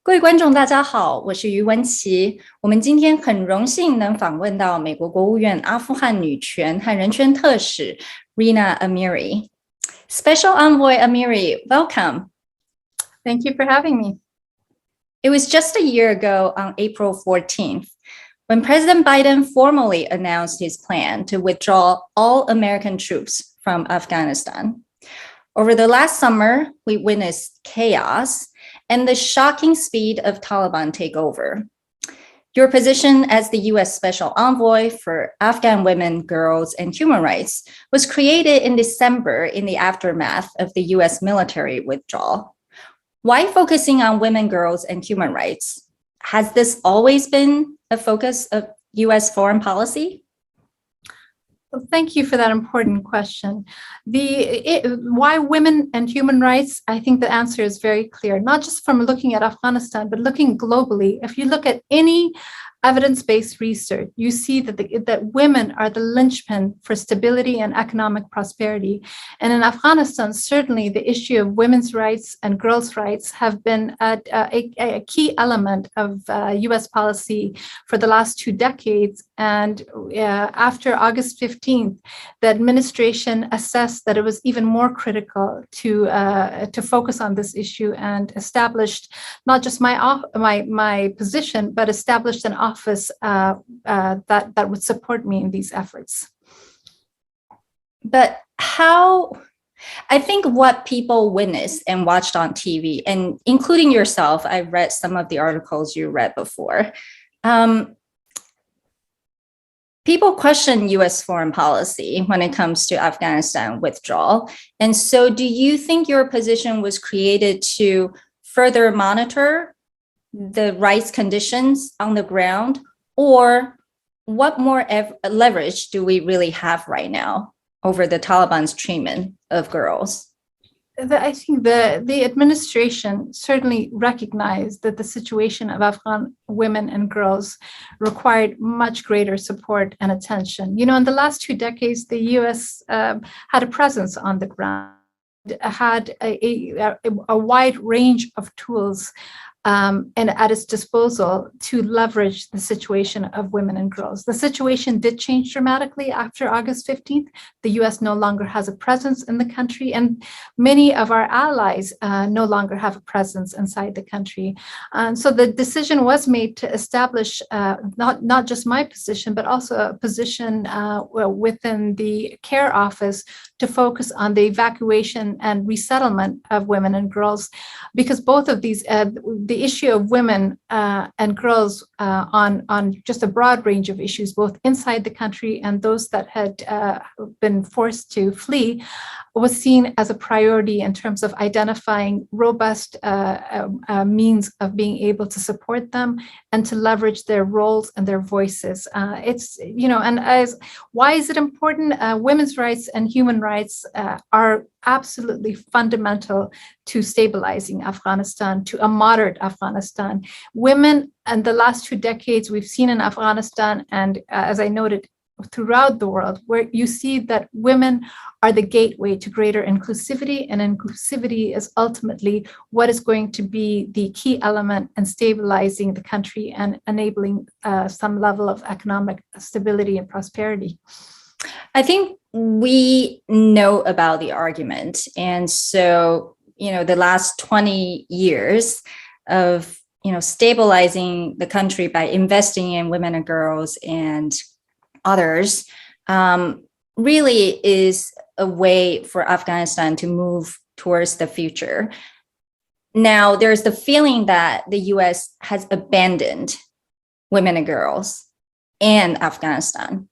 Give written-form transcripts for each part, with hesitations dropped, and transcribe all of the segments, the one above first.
各位观众，大家好，我是于文琪。我们今天很荣幸能访问到美国国务院阿富汗女权和人权特使 Rina Amiri. Special Envoy Amiri, welcome. Thank you for having me. It was just a year ago on April 14th when President Biden formally announced his plan to withdraw all American troops from Afghanistan. Over the last summer, we witnessed chaos and the shocking speed of Taliban takeover. Your position as the U.S. Special Envoy for Afghan women, girls, and human rights was created in December in the aftermath of the U.S. military withdrawal. Why focusing on women, girls, and human rights? Has this always been a focus of U.S. foreign policy? Well, thank you for that important question. Why women and human rights? I think the answer is very clear, not just from looking at Afghanistan, but looking globally. If you look at any evidence-based research, you see that women are the linchpin for stability and economic prosperity. And in Afghanistan, certainly the issue of women's rights and girls' rights have been a key element of U.S. policy for the last 2 decades. And after August 15th, the administration assessed that it was even more critical to focus on this issue and established not just my position, but established an office that would support me in these efforts. But how, I think what people witnessed and watched on TV, and including yourself, I read some of the articles you read before. People question U.S. foreign policy when it comes to Afghanistan withdrawal. And so do you think your position was created to further monitor the rights conditions on the ground, or what more leverage do we really have right now over the Taliban's treatment of girls? I think the administration certainly recognized that the situation of Afghan women and girls required much greater support and attention. You know, in the last 2 decades, the U.S. Had a presence on the ground, had a wide range of tools and at its disposal to leverage the situation of women and girls. The situation did change dramatically after August 15th. The U.S. no longer has a presence in the country, and many of our allies no longer have a presence inside the country. So the decision was made to establish not just my position, but also a position within the care office to focus on the evacuation and resettlement of women and girls, because both of these, the issue of women and girls on just a broad range of issues, both inside the country and those that had been forced to flee, was seen as a priority in terms of identifying robust means of being able to support them and to leverage their roles and their voices. It's, you know, and as why is it important? Women's rights and human rights are absolutely fundamental to stabilizing Afghanistan, to a moderate Afghanistan. Women, in the last 2 decades, we've seen in Afghanistan, and as I noted, throughout the world, where you see that women are the gateway to greater inclusivity, and inclusivity is ultimately what is going to be the key element in stabilizing the country and enabling some level of economic stability and prosperity. I think we know about the argument. And so, you know, the last 20 years of, you know, stabilizing the country by investing in women and girls and others really is a way for Afghanistan to move towards the future. Now, there's the feeling that the U.S. has abandoned women and girls and Afghanistan.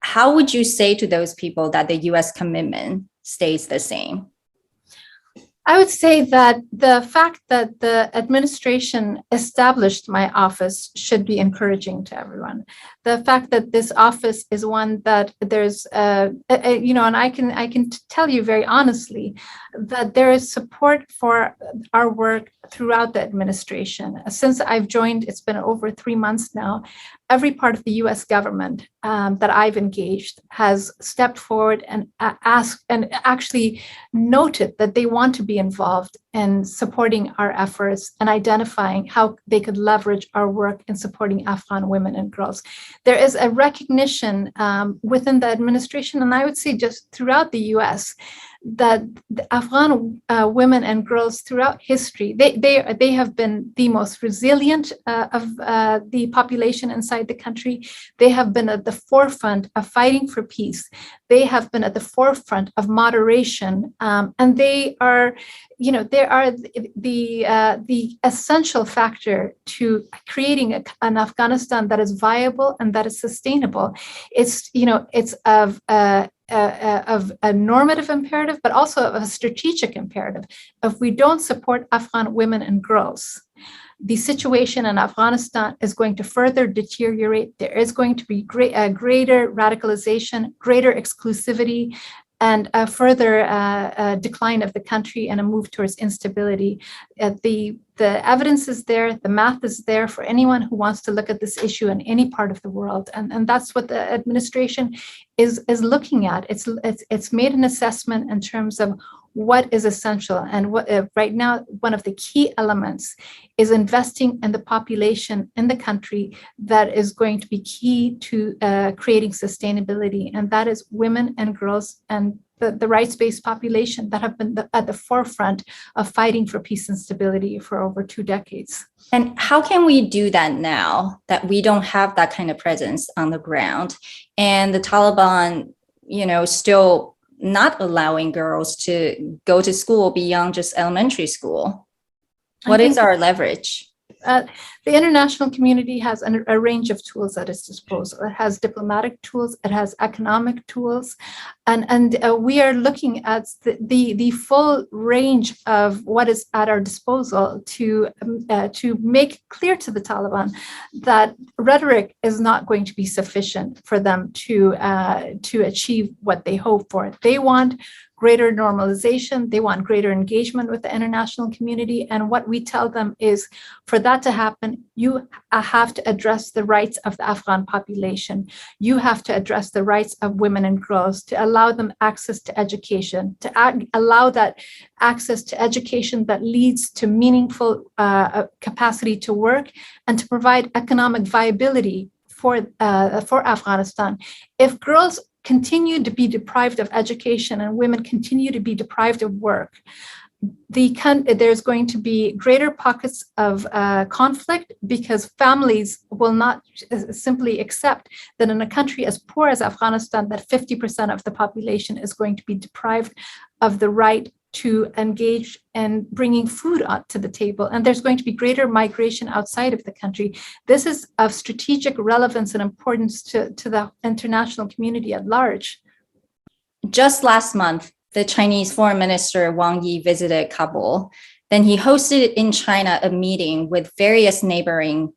How would you say to those people that the U.S. commitment stays the same? I would say that the fact that the administration established my office should be encouraging to everyone. the fact that this office is one that there's, and I can tell you very honestly that there is support for our work throughout the administration. Since I've joined, it's been over 3 months now. Every part of the U.S. government that I've engaged has stepped forward and asked and actually noted that they want to be involved in supporting our efforts and identifying how they could leverage our work in supporting Afghan women and girls. There is a recognition within the administration, and I would say just throughout the U.S., that the Afghan women and girls throughout history, they have been the most resilient of the population inside the country. They have been at the forefront of fighting for peace. They have been at the forefront of moderation, and they are the essential factor to creating an Afghanistan that is viable and that is sustainable. It's of a normative imperative, but also of a strategic imperative. If we don't support Afghan women and girls, the situation in Afghanistan is going to further deteriorate. There is going to be greater radicalization, greater exclusivity, and a further decline of the country and a move towards instability. The evidence is there, the math is there for anyone who wants to look at this issue in any part of the world. And that's what the administration is looking at. It's made an assessment in terms of what is essential. And what right now, one of the key elements is investing in the population in the country that is going to be key to creating sustainability. And that is women and girls and the rights-based population that have been at the forefront of fighting for peace and stability for over 2 decades. And how can we do that now that we don't have that kind of presence on the ground? And the Taliban, still not allowing girls to go to school beyond just elementary school. What is our leverage? The international community has a range of tools at its disposal. It has diplomatic tools, it has economic tools, and we are looking at the full range of what is at our disposal to make clear to the Taliban that rhetoric is not going to be sufficient for them to achieve what they hope for. They want greater normalization. They want greater engagement with the international community. And what we tell them is, for that to happen, you have to address the rights of the Afghan population. You have to address the rights of women and girls, to allow them access to education, to allow that access to education that leads to meaningful capacity to work, and to provide economic viability for Afghanistan. If girls continue to be deprived of education and women continue to be deprived of work, there's going to be greater pockets of conflict, because families will not simply accept that in a country as poor as Afghanistan, that 50% of the population is going to be deprived of the right to engage in bringing food to the table. And there's going to be greater migration outside of the country. This is of strategic relevance and importance to the international community at large. Just last month, the Chinese Foreign Minister Wang Yi visited Kabul. Then he hosted in China a meeting with various neighboring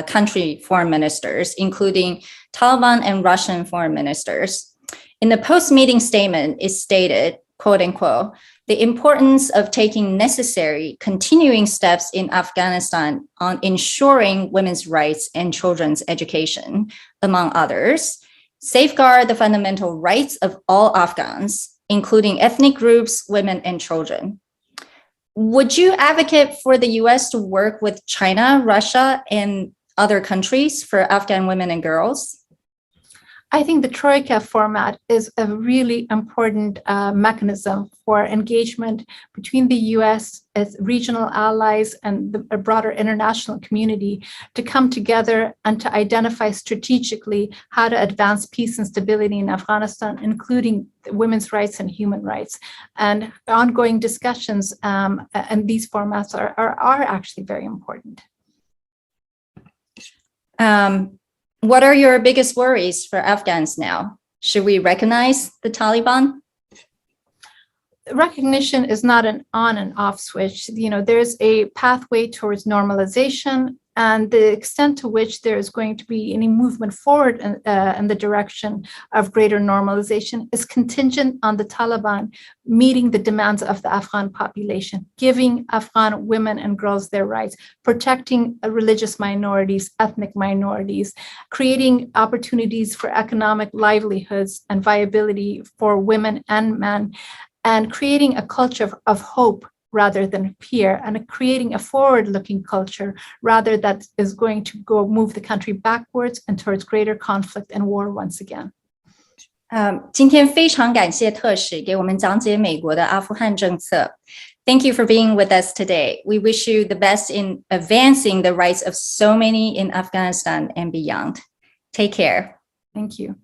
country foreign ministers, including Taliban and Russian foreign ministers. In the post-meeting statement, it stated, quote unquote, the importance of taking necessary continuing steps in Afghanistan on ensuring women's rights and children's education, among others, safeguard the fundamental rights of all Afghans, including ethnic groups, women, and children. Would you advocate for the US to work with China, Russia, and other countries for Afghan women and girls? I think the Troika format is a really important mechanism for engagement between the US, its regional allies, and the broader international community to come together and to identify strategically how to advance peace and stability in Afghanistan, including women's rights and human rights. And ongoing discussions and these formats are actually very important. What are your biggest worries for Afghans now? Should we recognize the Taliban? Recognition is not an on and off switch. There's a pathway towards normalization and the extent to which there is going to be any movement forward in the direction of greater normalization is contingent on the Taliban meeting the demands of the Afghan population, giving Afghan women and girls their rights, protecting religious minorities, ethnic minorities, creating opportunities for economic livelihoods and viability for women and men, and creating a culture of hope rather than fear, and creating a forward-looking culture rather that is going to move the country backwards and towards greater conflict and war once again. 今天非常感谢特使给我们讲解美国的阿富汗政策。Thank you for being with us today. We wish you the best in advancing the rights of so many in Afghanistan and beyond. Take care. Thank you.